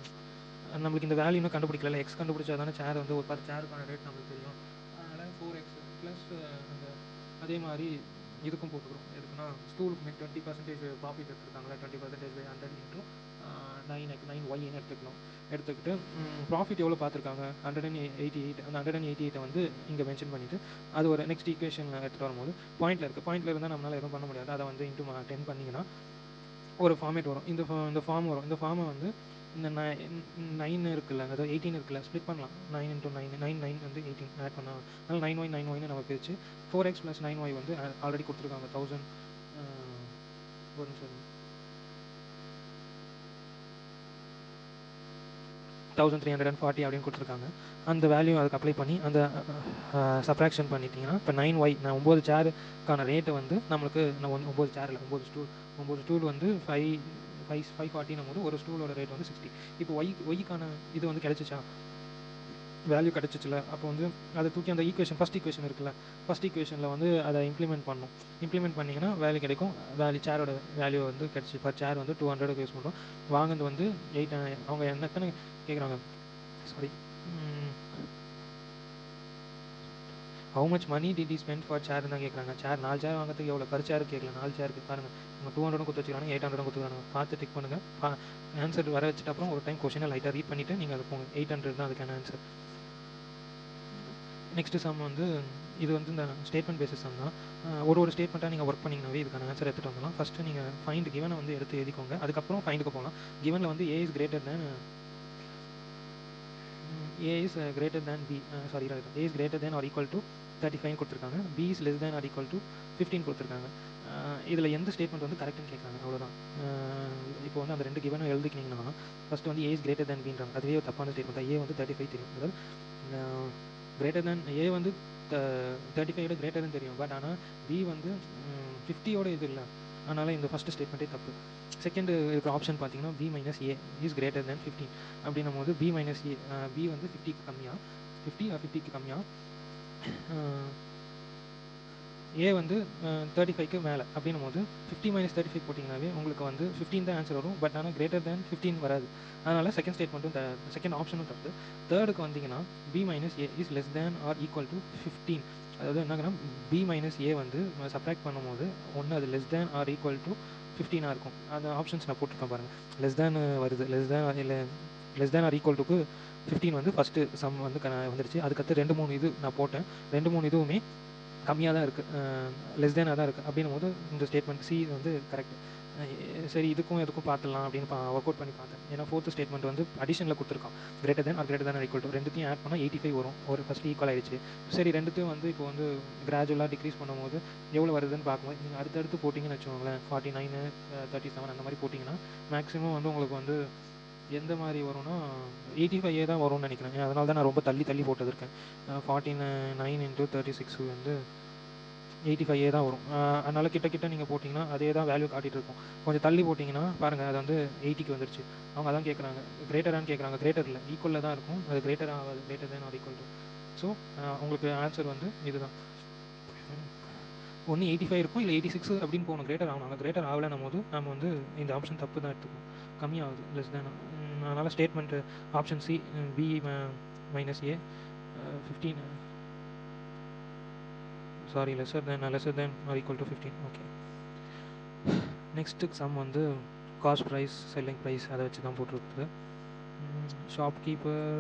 Speaker 1: நம்மளுக்கு இந்த வேல்யூ இன்னும் கண்டுபிடிக்கல, எக்ஸ் கண்டுபிடிச்சா தானே சேர் வந்து ஒரு 10 சேருக்கான ரேட் நம்மளுக்கு தெரியும். அதனால் 4x ப்ளஸ் அந்த அதே மாதிரி இதுக்கும் போட்டுக்கிறோம். எதுக்குன்னா ஸ்டூலுக்கு 20% ப்ராஃபிட் எடுத்துருக்காங்களா, 20% பை 100 இன்ட்டு 9yன்னு எடுத்துக்கிட்டு ப்ராஃபிட் எவ்வளோ பார்த்துருக்காங்க 188. அந்த 188 வந்து இங்கே மென்ஷன் பண்ணிவிட்டு அது ஒரு நெக்ஸ்ட் ஈக்குவேஷன் எடுத்துகிட்டு வரும்போது பாயிண்டில் இருந்தால் நம்மளால் எதுவும் பண்ண முடியாது. அதை வந்து இன்ட்டு 10 பண்ணிங்கன்னா ஒரு ஃபார்மேட் வரும். இந்த ஃபார்ம் வரும். இந்த ஃபார்மை வந்து இந்த 9 இருக்குல்ல, அதாவது 18 இருக்குல்ல, ஸ்ப்ளிட் பண்ணலாம். 9 × 9 வந்து 18 ஆட் பண்ணலாம். அதனால் 9y நம்ம பிரித்து 4x + 9y வந்து ஆல்ரெடி கொடுத்துருக்காங்க 1000 ஒரு நிமிஷம் 1340 அப்படின்னு கொடுத்துருக்காங்க. அந்த வேல்யூ அதுக்கு அப்ளை பண்ணி அந்த சப்ராக்ஷன் பண்ணிட்டீங்கன்னா இப்போ 9y, நான் 9 சேருக்கான ரேட்டை வந்து நம்மளுக்கு 9 சேர் இல்லை 9 ஸ்டூல் வந்து 540 போது ஒரு ஸ்டூலோட ரேட் வந்து 60. இப்போ ஒய்க்கான இது வந்து கிடச்சிச்சா, வேல்யூ கிடச்சிச்சில்ல, அப்போ வந்து அதை தூக்கி அந்த ஈக்குவேஷன் ஃபஸ்ட் ஈக்குவேஷன் இருக்குல்ல, ஃபஸ்ட் ஈக்குவேஷனில் வந்து அதை இம்ப்ளிமெண்ட் பண்ணிங்கன்னா வேல்யூ கிடைக்கும். சேரோட வேல்யூ வந்து கிடச்சி பர் சேர் வந்து 200 யூஸ் பண்ணுறோம். வாங்கினது வந்து 8. அவங்க எத்தனை கேட்குறாங்க, sorry, how much money did you spend for chair தான் கேட்குறாங்க. சேர் 4 சேர் வாங்கிறதுக்கு எவ்வளோ, பர் சேருக்கு கேட்கல, 4 சேருக்கு பாருங்கள். அவங்க 200 கொடுத்து வச்சுக்கிறாங்க, 800 கொடுத்துருக்காங்க. பார்த்து டிக் பண்ணுங்கள். ஆன்சர் வர வச்சுட்டு அப்புறம் ஒரு டைம் கொஷினை லைட்டாக ரீட் பண்ணிவிட்டு நீங்கள் அது போங்க. 800 தான் அதுக்கான ஆன்சர். நெக்ஸ்ட்டு சம் வந்து இது வந்து இந்த ஸ்டேட்மெண்ட் பேசிஸ் சம் தான். ஒரு ஸ்டேட்மெண்ட்டாக நீங்கள் ஒர்க் பண்ணிங்கனாவே இதுக்கான ஆன்சர் எடுத்துகிட்டு வந்துடலாம். ஃபஸ்ட்டு நீங்கள் ஃபைண்ட் கிவனை வந்து எடுத்து எழுதிக்கோங்க. அதுக்கப்புறம் ஃபைண்டுக்கு போகலாம். கிவனில் வந்து A is greater than B, sorry, A is greater than or equal to 35 கொடுத்துருக்காங்க. B is less than or equal to 15 கொடுத்துருக்காங்க. இதில் எந்த ஸ்டேட்மெண்ட் வந்து கரெக்டுன்னு கேட்குறாங்க, அவ்வளோதான். இப்போ வந்து அந்த 2 கிவனும் எழுதிக்கிட்டிங்கன்னா ஃபஸ்ட்டு வந்து ஏ இஸ் கிரேட்டர் தேன் பின்றாங்க. அதுவே ஒரு தப்பான ஸ்டேட்மெண்ட் தான். ஏ வந்து 35 தெரியும், அதாவது கிரேட்டர் தேன் ஏ வந்து 35 கிரேட்டர்னு தெரியும். பட் ஆனால் பி வந்து 50 இது இல்லை. அதனால் இந்த ஃபஸ்ட்டு ஸ்டேட்மெண்ட்டே தப்பு. செகண்டு இருக்கிற ஆப்ஷன் பார்த்தீங்கன்னா B minus A is greater than 15 அப்படின்னும் போது பி மைனஸ் ஏ, பி வந்து 50க்கு கம்மியாக, 50க்கு கம்மியாக, ஏ வந்து 35க்கு மேலே அப்படின்னும் போது 50 மைனஸ் 35 போட்டிங்கனாவே உங்களுக்கு வந்து 15 தான் ஆன்சர் வரும். பட் ஆனால் கிரேட்டர் தேன் 15 வராது. அதனால் செகண்ட் ஸ்டேட்மெண்ட்டும் செகண்ட் ஆப்ஷனும் தப்பு. தேர்டுக்கு வந்தீங்கன்னா B minus A is less than or equal to 15. அதாவது என்னங்கன்னா பி மைனஸ் ஏ வந்து சப்ராக்ட் பண்ணும்போது ஒன்று அது less than or equal to 15 இருக்கும். அந்த ஆப்ஷன்ஸ் நான் போட்டிருக்கேன் பாருங்கள். லெஸ் தேன் வருது, லெஸ் தேன் ஆர் ஈக்குவல் டுக்கு 15 வந்து ஃபஸ்ட்டு சம் வந்து வந்துருச்சு. அதுக்கடுத்து 2-3 இது நான் போட்டேன். 2-3 இதுவுமே கம்மியாக தான் இருக்குது, லெஸ் தேனாக தான் இருக்குது. அப்படின்னும் போது இந்த ஸ்டேட்மெண்ட் சி வந்து கரெக்ட். சரி, இதுக்கும் பார்த்துடலாம் அப்படின்னு ஒர்க் அவுட் பண்ணி பார்த்தேன். ஏன்னா ஃபோர்த்து ஸ்டேட்மெண்ட் வந்து அடிஷனில் கொடுத்துருக்கோம். கிரேட்டர் தேன் ஈக்குவல் டு ரெண்டுத்தையும் ஆட் பண்ணால் 85 வரும். ஒரு ஃபஸ்ட்டு ஈக்குவல் ஆயிடுச்சு. சரி, ரெண்டுத்தையும் வந்து இப்போ வந்து கிராஜுவலாக டிக்ரீஸ் பண்ணும்போது எவ்வளோ வருதுன்னு பார்க்கும்போது நீங்கள் அடுத்தடுத்து போட்டிங்கன்னு வச்சுக்கோங்களேன், 49, 37 அந்த மாதிரி போட்டிங்கன்னா மேக்ஸிமம் வந்து உங்களுக்கு வந்து எந்த மாதிரி வரும்னா 85 தான் வரும்னு நினைக்கிறேன். அதனால தான் நான் ரொம்ப தள்ளி போட்டுருக்கேன். 49 × 36 வந்து 85 தான் வரும். அதனால் கிட்ட நீங்கள் போட்டிங்கன்னா அதே தான் வேல்யூ காட்டிகிட்டு இருக்கும். கொஞ்சம் தள்ளி போட்டிங்கன்னா பாருங்கள், அது வந்து 80க்கு வந்துருச்சு. அவங்க அதான் கேட்குறாங்க, கிரேட்டரானு கேட்குறாங்க. கிரேட்டர் இல்லை, ஈக்குவலில் தான் இருக்கும். அது கிரேட்டர் ஆகாது, greater than or equal to. So உங்களுக்கு ஆன்சர் வந்து இதுதான். ஒன்று 85 இருக்கும், இல்லை 86 அப்படின்னு போகணும். கிரேட்டர் ஆகணும். அங்கே கிரேட்டர் ஆகலைன்னும் போது நம்ம வந்து இந்த ஆப்ஷன் தப்பு தான் எடுத்துக்கணும். கம்மியாகுது, லெஸ் தேன். அதனால் statement option C, B minus A 15, sorry, lesser than or equal to 15. Okay. Next sum வந்து காஸ்ட் ப்ரைஸ், செல்லிங் ப்ரைஸ் அதை வச்சு தான் போட்டிருக்குது. Shopkeeper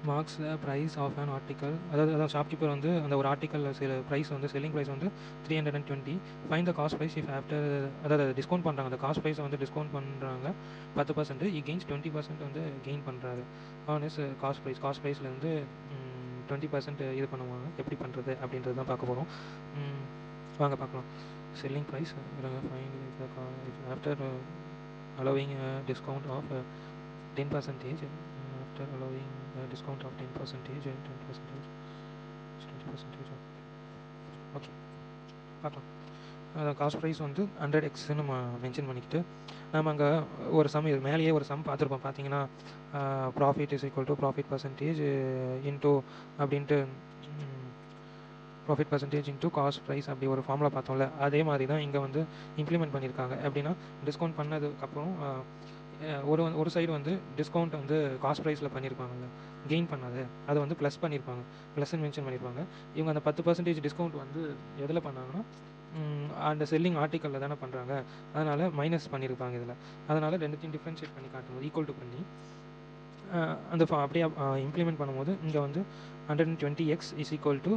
Speaker 1: marks the price of an article. அதாவது ஷாப்கீப்பர் வந்து அந்த ஒரு ஆர்டிக்கலில் சில ப்ரைஸ் வந்து செல்லிங் ப்ரைஸ் வந்து 320. Find the cost price if after, அதாவது டிஸ்கவுண்ட் பண்ணுறாங்க. அந்த காஸ்ட் ப்ரைஸை வந்து டிஸ்கவுண்ட் பண்ணுறாங்க 10%. கெயின்ஸ் 20% வந்து கெயின் பண்ணுறாரு ஆன் இஸ் காஸ்ட் ப்ரைஸ்லேருந்து 20% இது பண்ணுவாங்க. எப்படி பண்ணுறது அப்படின்றது தான் பார்க்க போகிறோம். வாங்க பார்க்கலாம். Selling price find after allowing a discount of 10%, after allowing a discount of 10% and 10%, 20%. Okay, பார்க்கலாம். காஸ்ட் ப்ரைஸ் வந்து 100x நம்ம மென்ஷன் பண்ணிக்கிட்டு நம்ம அங்கே ஒரு சம், இது மேலேயே ஒரு சம் பார்த்துருப்போம். பார்த்தீங்கன்னா profit is equal to profit percentage into அப்படின்ட்டு, profit percentage into cost price அப்படி ஒரு ஃபார்முலா பார்த்தோம்ல, அதே மாதிரி தான் இங்கே வந்து இம்ப்ளிமெண்ட் பண்ணியிருக்காங்க. எப்படின்னா டிஸ்கவுண்ட் பண்ணதுக்கப்புறம் ஒரு சைடு வந்து டிஸ்கவுண்ட் வந்து காஸ்ட் ப்ரைஸில் பண்ணியிருப்பாங்கல்ல, கெயின் பண்ணாது, அதை வந்து ப்ளஸ் பண்ணியிருப்பாங்க, ப்ளஸ்ன்னு மென்ஷன் பண்ணியிருப்பாங்க. இவங்க அந்த 10% டிஸ்கவுண்ட் வந்து எதில் பண்ணாங்கன்னா அந்த செல்லிங் ஆர்டிக்கலில் தானே பண்ணுறாங்க, அதனால் மைனஸ் பண்ணியிருப்பாங்க இதில். அதனால் ரெண்டுத்தையும் டிஃப்ரென்ஷியேட் பண்ணி காட்டும்போது ஈக்குவல் டு பண்ணி அந்த அப்படியே இம்ப்ளிமெண்ட் பண்ணும்போது இங்கே வந்து 120x is equal to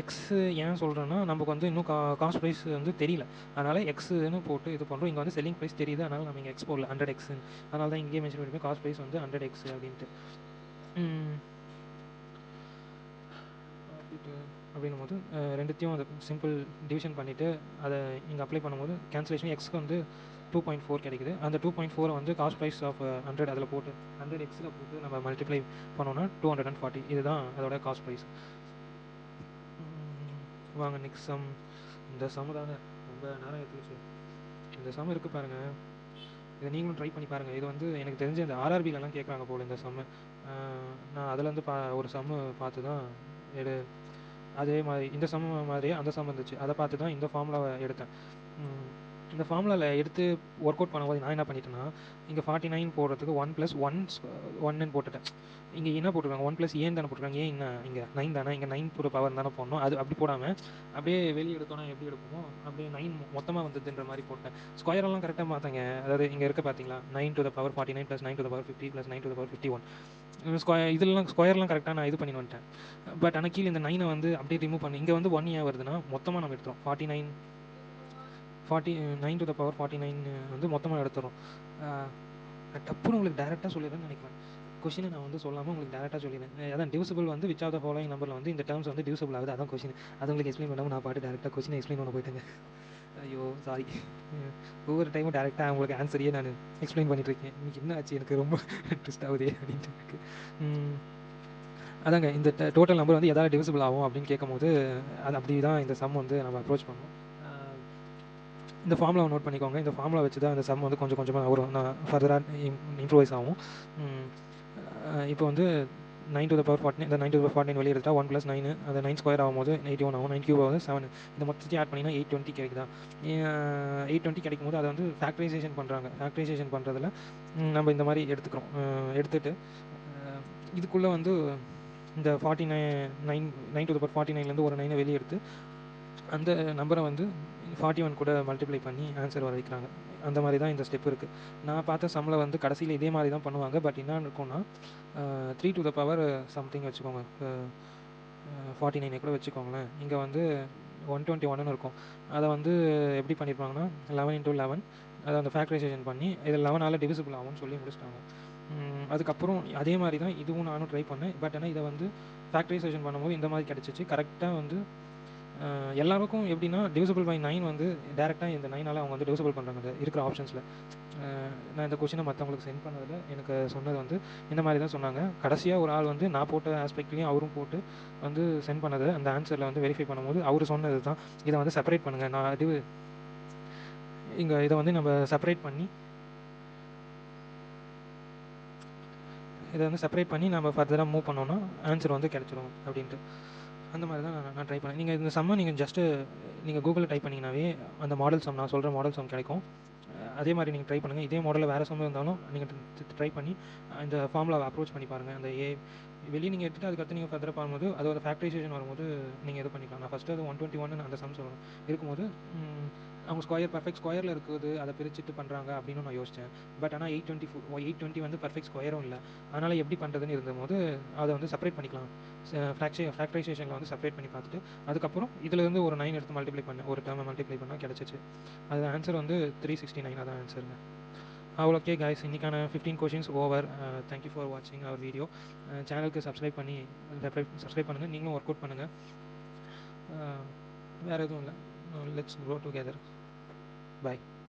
Speaker 1: X. ஏன் சொல்கிறேன்னா நமக்கு வந்து இன்னும் காஸ்ட் ப்ரைஸ் வந்து தெரியல, அதனால் எக்ஸ்ன்னு போட்டு இது பண்ணுறோம். இங்கே வந்து செல்லிங் ப்ரைஸ் தெரியுது, அதனால் நம்ம இங்கே எக்ஸ் போடல, 100x. அதனால தான் இங்கேயே மென்ஷன் பண்ணியிருக்கோம் காஸ்ட் ப்ரைஸ் வந்து 100x அப்படின்ட்டு. அப்படின்னும் போது ரெண்டுத்தையும் அதை சிம்பிள் டிவிஷன் பண்ணிவிட்டு அதை இங்கே அப்ளை பண்ணும்போது கேன்சலேஷன் எக்ஸ்க்கு வந்து 2.4 கிடைக்குது. அந்த 2.4 வந்து காஸ்ட் ப்ரைஸ் ஆஃப் 100 அதில் போட்டு 100xயில் போட்டு நம்ம மல்டிப்ளை பண்ணோன்னா 240. இதுதான் அதோட காஸ்ட் ப்ரைஸ். வாங்க நெக்ஸ்ட் சம். இந்த சம் தாங்க ரொம்ப நேரம் எடுத்துக்கிச்சு. இந்த சம் இருக்குது பாருங்கள். இதை நீங்களும் ட்ரை பண்ணி பாருங்கள். இது வந்து எனக்கு தெரிஞ்ச இந்த ஆர்ஆர்பிலலாம் கேட்குறாங்க போல் இந்த சம்மு. நான் அதுலேருந்து ஒரு சம்மு பார்த்து தான் எடு அதே மாதிரி இந்த சம்மு மாதிரியே அந்த சம் இருந்துச்சு. அதை பார்த்து தான் இந்த ஃபார்முலாவை எடுத்தேன். இந்த ஃபார்முலாவில் எடுத்து ஒர்க் அவுட் பண்ணும்போது நான் என்ன பண்ணிட்டேன்னா, இங்கே 49 போடுறதுக்கு 1+1 போட்டுட்டேன். இங்கே என்ன போட்டிருக்காங்க, 1+ ஏன்னு தானே போட்டிருக்காங்க. ஏன் என்ன இங்கே 9 தானே, இங்கே 9 to the power தானே போடணும். அது அப்படி போடாமல் அப்படியே வெளியே எடுத்தோன்னா எப்படி எடுப்போமோ அப்படியே 9 மொத்தமாக வந்ததுன்ற மாதிரி போட்டேன். ஸ்கொயரெல்லாம் கரெக்டாக பார்த்தாங்க. அதாவது இங்கே இருக்க பார்த்தீங்களா, 9 to the power 49 + 9 to the power 50 + 9 to the power 51. இதெல்லாம் ஸ்கொயர்லாம் கரெக்டாக நான் இது பண்ணி வந்துட்டேன். பட் ஆனால் கீழே இந்த 9 வந்து அப்படியே ரிமூவ் பண்ணி இங்கே வந்து 1 ஏன் வருதுன்னா, மொத்தமாக நம்ம எடுத்துகிறோம். 9 to the power 49 வந்து மொத்தமாக எடுத்துகிறோம். டப்புன்னு உங்களுக்கு டேரெக்டாக சொல்லிடுறேன்னு நினைக்கிறேன். கொஷினை நான் வந்து சொல்லாமல் உங்களுக்கு டேரெக்டாக சொல்லிடுறேன். அதான் டிவிசிபிள் வந்து விச் ஆஃப் த ஃபாலோயிங் நம்பரில் வந்து இந்த டேர்ம்ஸ் வந்து டிவிசிபிள் ஆகுது. அதான் கொஷின். அது உங்களுக்கு எக்ஸ்பிளைன் பண்ணாமல் நான் பாட்டு டேரெக்டாக கொஷினை எக்ஸ்பிளைன் பண்ண போயிட்டேங்க. ஐயோ சாரி. ஒவ்வொரு டைமும் டேரெக்டாக உங்களுக்கு ஆன்சரையே நான் எக்ஸ்பிளைன் பண்ணிட்டுருக்கேன். இன்றைக்கி என்ன ஆச்சு, எனக்கு ரொம்ப ட்விஸ்ட் ஆகுதே அப்படின்ட்டு இருக்கு. அதாங்க இந்த டோட்டல் நம்பர் வந்து எதாவது டிவிசிபிள் ஆகும் அப்படின்னு கேட்கும்போது அது அப்படி தான் இந்த சம் வந்து நம்ம அப்ரோச் பண்ணோம். இந்த ஃபார்முலாவை நோட் பண்ணிக்கோங்க. இந்த ஃபார்முலா வச்சு தான் இந்த சம் வந்து கொஞ்சம் கொஞ்சமாக வரும். நான் ஃபர்தராக இம்ப்ரூவைஸ் ஆகும். இப்போ வந்து 9 to the power 49, இந்த 9 to the power 49 வெளியே எடுத்தால் 1 + 9, அது 9 ஸ்கொயர் ஆகும்போது 81 ஆகும். 9 கியூப் ஆகுது 7. இந்த மொத்தத்தையும் ஆட் பண்ணிங்கன்னா 820 கிடைக்குதா. 820 கிடைக்கும் போது அதை வந்து ஃபேக்டரைசேஷன் பண்ணுறாங்க. ஃபேக்டரைசேஷன் பண்ணுறதுல நம்ம இந்த மாதிரி எடுத்துகிட்டு இதுக்குள்ளே வந்து இந்த 9 to the power 49லேருந்து ஒரு 9 வெளியே எடுத்து அந்த நம்பரை வந்து 41 கூட மல்டிப்ளை பண்ணி ஆன்சர் வர வைக்கிறாங்க. அந்த மாதிரி தான் இந்த ஸ்டெப் இருக்குது. நான் பார்த்த சம்மில் வந்து கடைசியில் இதே மாதிரி தான் பண்ணுவாங்க. பட் என்ன இருக்கும்னா 3 to the power சம்திங் வச்சுக்கோங்க, 49 கூட வச்சுக்கோங்களேன். இங்கே வந்து 121 இருக்கும். அதை வந்து எப்படி பண்ணியிருப்பாங்கன்னா 11 × 11 அதை அந்த ஃபேக்டரைசேஷன் பண்ணி இது 11ஆல் டிவிசிபிள் ஆகும்னு சொல்லி முடிச்சிட்டாங்க. அதுக்கப்புறம் அதே மாதிரி தான் இதுவும் நானும் ட்ரை பண்ணேன். பட் ஆனால் இதை வந்து ஃபேக்டரைசேஷன் பண்ணும்போது இந்த மாதிரி கிடச்சிச்சு. கரெக்டாக வந்து எல்லாருக்கும் எப்படின்னா டிவிசிபிள் பை 9 வந்து டேரெக்டாக இந்த 9ஆல் அவங்க வந்து டிவிசிபிள் பண்ணுறாங்க இந்த இருக்கிற ஆப்ஷன்ஸில். நான் இந்த கொஷினை மற்றவங்களுக்கு சென்ட் பண்ணதில் எனக்கு சொன்னது வந்து இந்த மாதிரி தான் சொன்னாங்க. கடைசியாக ஒரு ஆள் வந்து நான் போட்ட ஆஸ்பெக்ட்லேயும் அவரும் போட்டு வந்து சென்ட் பண்ணது அந்த ஆன்சரில் வந்து வெரிஃபை பண்ணும்போது அவர் சொன்னது தான், இதை வந்து செப்பரேட் பண்ணுங்கள். நான் இது இங்கே இதை வந்து நம்ம செப்பரேட் பண்ணி நம்ம ஃபர்தராக மூவ் பண்ணோன்னா ஆன்சர் வந்து கிடச்சிரும் அப்படின்ட்டு. அந்த மாதிரி தான் நான் ட்ரை பண்ணேன். நீங்கள் இந்த சம்மை நீங்கள் ஜஸ்ட்டு நீங்கள் கூகுளில் டைப் பண்ணிங்கனாவே அந்த மாடல் சம், நான் சொல்கிற மாடல் சம் கிடைக்கும். அதே மாதிரி நீங்கள் ட்ரை பண்ணுங்கள். இதே மாடலில் வேறு சம் இருந்தாலும் நீங்கள் ட்ரை பண்ணி இந்த ஃபார்முலாவை அப்ரோச் பண்ணி பாருங்கள். அந்த வெளியே நீங்கள் எடுத்துகிட்டு அதுக்கடுத்து நீங்கள் ஃபர்தராக பார்க்கும்போது அதோட ஃபேக்டரைசேஷன் வரும்போது நீங்கள் இது பண்ணிக்கலாம். நான் ஃபஸ்ட்டு அது 121 அந்த சம் சொல்லணும் இருக்கும்போது அவங்க ஸ்கொயர் பர்ஃபெக்ட் ஸ்கொயரில் இருக்குது, அதை பிரிச்சுட்டு பண்ணுறாங்க அப்படின்னு நான் யோசித்தேன். பட் ஆனால் 820 வந்து பர்ஃபெக்ட் ஸ்கொயரும் இல்லை. அதனால் எப்படி பண்ணுறதுன்னு இருந்தபோது அதை வந்து செப்பரேட் பண்ணிக்கலாம். ஃபேக்டரைசேஷனில் வந்து செப்பரேட் பண்ணி பார்த்துட்டு அதுக்கப்புறம் இதிலேருந்து ஒரு 9 எடுத்து மல்டிப்ளை பண்ணேன். ஒரு டேர்மை மல்டிப்ளை பண்ணால் கிடச்சிச்சு. அது ஆன்சர் வந்து 369. அதான் ஆன்சருங்க. ஓகே கைஸ், இன்றைக்கான 15 கொஷின்ஸ் ஓவர். தேங்க்யூ ஃபார் வாட்சிங் அவர் வீடியோ. சேனலுக்கு சப்ஸ்கிரைப் பண்ணுங்கள். நீங்களும் ஒர்க் அவுட் பண்ணுங்கள். வேறு எதுவும் இல்லை. Let's grow together. Bye.